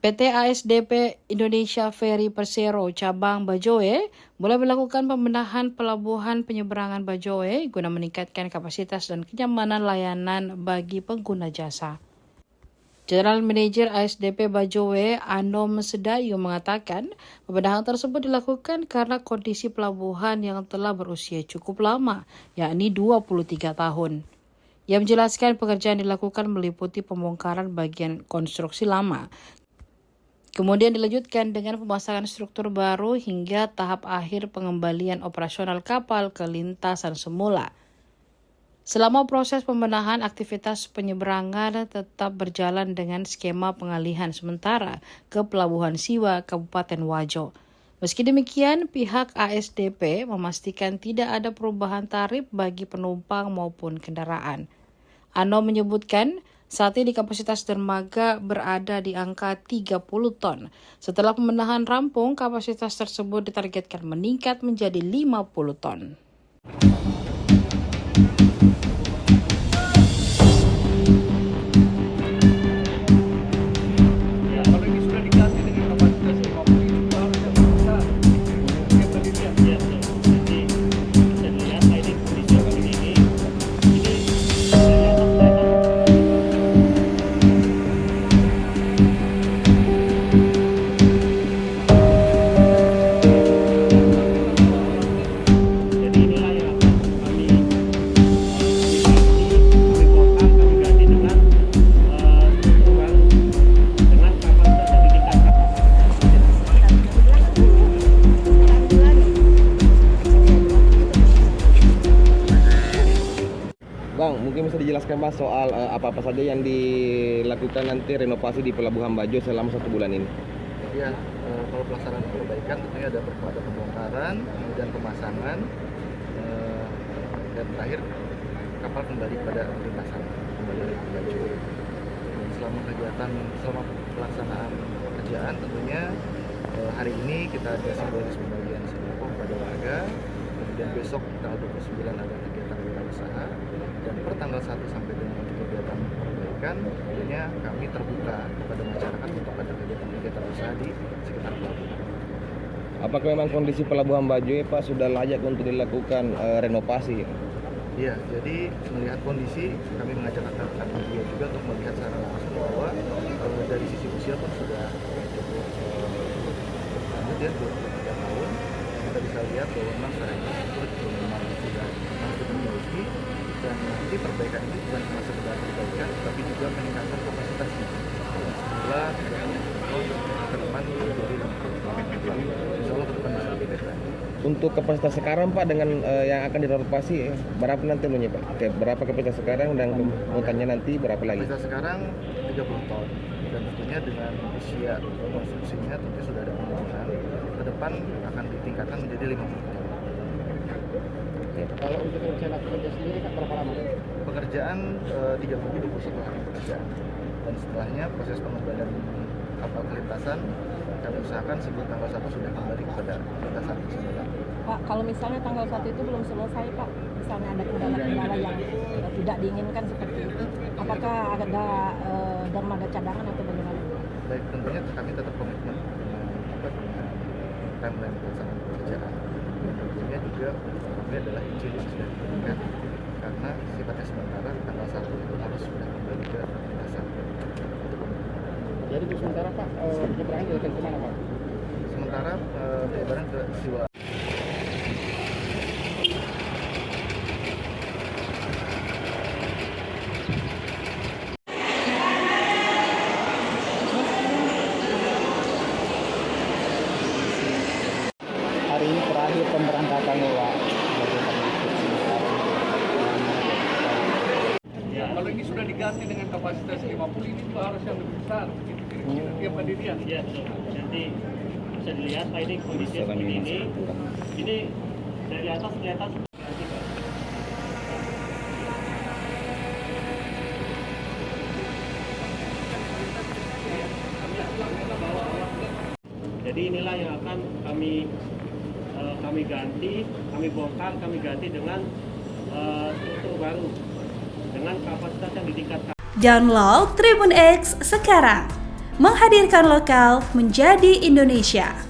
PT ASDP Indonesia Ferry Persero Cabang Bajoe mulai melakukan pembenahan pelabuhan penyeberangan Bajoe guna meningkatkan kapasitas dan kenyamanan layanan bagi pengguna jasa. General Manager ASDP Bajoe Anom Sedayu mengatakan pembenahan tersebut dilakukan karena kondisi pelabuhan yang telah berusia cukup lama, yakni 23 tahun. Ia menjelaskan pekerjaan dilakukan meliputi pembongkaran bagian konstruksi lama, kemudian dilanjutkan dengan pemasangan struktur baru hingga tahap akhir pengembalian operasional kapal ke lintasan semula. Selama proses pembenahan, aktivitas penyeberangan tetap berjalan dengan skema pengalihan sementara ke Pelabuhan Siwa, Kabupaten Wajo. Meski demikian, pihak ASDP memastikan tidak ada perubahan tarif bagi penumpang maupun kendaraan. Ano menyebutkan, saat ini kapasitas dermaga berada di angka 30 ton. Setelah pembenahan rampung, kapasitas tersebut ditargetkan meningkat menjadi 50 ton. Bang, mungkin bisa dijelaskan Mas soal apa-apa saja yang dilakukan nanti renovasi di Pelabuhan Bajo selama 1 bulan ini? Ya, kalau pelaksanaan perbaikan tentunya ada pembongkaran, kemudian pemasangan, dan terakhir kapal kembali pada lintasan, kembali ke Bajo. Selama pelaksanaan pekerjaan tentunya hari ini kita ada simbolis pembagian sembako kepada warga, kemudian besok tanggal 29 ada kegiatan wirausaha, dan per tanggal 1 sampai dengan kegiatan perbaikan tentunya kami terbuka kepada masyarakat untuk ada kegiatan usaha di sekitar pelabuhan. Apakah memang kondisi Pelabuhan Bajo Pak sudah layak untuk dilakukan renovasi? Iya, jadi melihat kondisi kami mengajak rekan-rekan media juga untuk melihat secara langsung bahwa dari sisi usia pun sudah cukup lanjut ya, 23 tahun. Kita bisa lihat bahwa memang secara infrastruktur memang sudah memiliki, dan nanti perbaikan ini bukan cuma sekedar perbaikan, tapi juga peningkatan kapasitasnya. Semula ke depan menjadi insya Allah ke depan bisa lebih baik lagi. Untuk kapasitas sekarang Pak dengan yang akan direnovasi berapa nanti menurutnya Pak? Berapa kapasitas sekarang dan mutannya nanti berapa lagi? Kapasitas sekarang 30 ton, dan tentunya dengan usia konstruksinya tentu sudah ada penurunan. Ke depan akan ditingkatkan menjadi 50 ton. Kalau untuk rencana kerja sendiri kan berapa lama? Pekerjaan 3 minggu 21 hari pekerjaan, dan setelahnya proses pengembalian kapal ke lintasan kami usahakan sebelum tanggal 1 sudah kembali kepada lintasan semula. Pak, kalau misalnya tanggal 1 itu belum selesai Pak, misalnya ada kendala-kendala yang tidak diinginkan seperti itu, apakah ada dermaga cadangan atau bagaimana? Baik, tentunya kami tetap komitmen dengan timeline pelaksanaan pekerjaan, dan tentunya juga kami adalah izin yang sudah diberikan karena sifatnya sementara, tanggal 1 itu harus sudah kembali ke lintasan. Jadi untuk sementara Pak, penyeberangan dilakukan kemana Pak? Sementara penyebaran ke Siwa. Hari ini terakhir pemberangkatan Pak. Ya, kalau ini sudah diganti dengan kapasitas 50 ini itu harusnya lebih besar. Kira-kira pendirian. Ya, nanti bisa dilihat Pak, ini kondisi seperti ini. Ini dari atas kelihatan seperti Pak. Jadi inilah yang akan kami ganti, kami bongkar, kami ganti dengan struktur baru dengan kapasitas yang ditingkatkan. Download Tribun X sekarang, menghadirkan lokal menjadi Indonesia.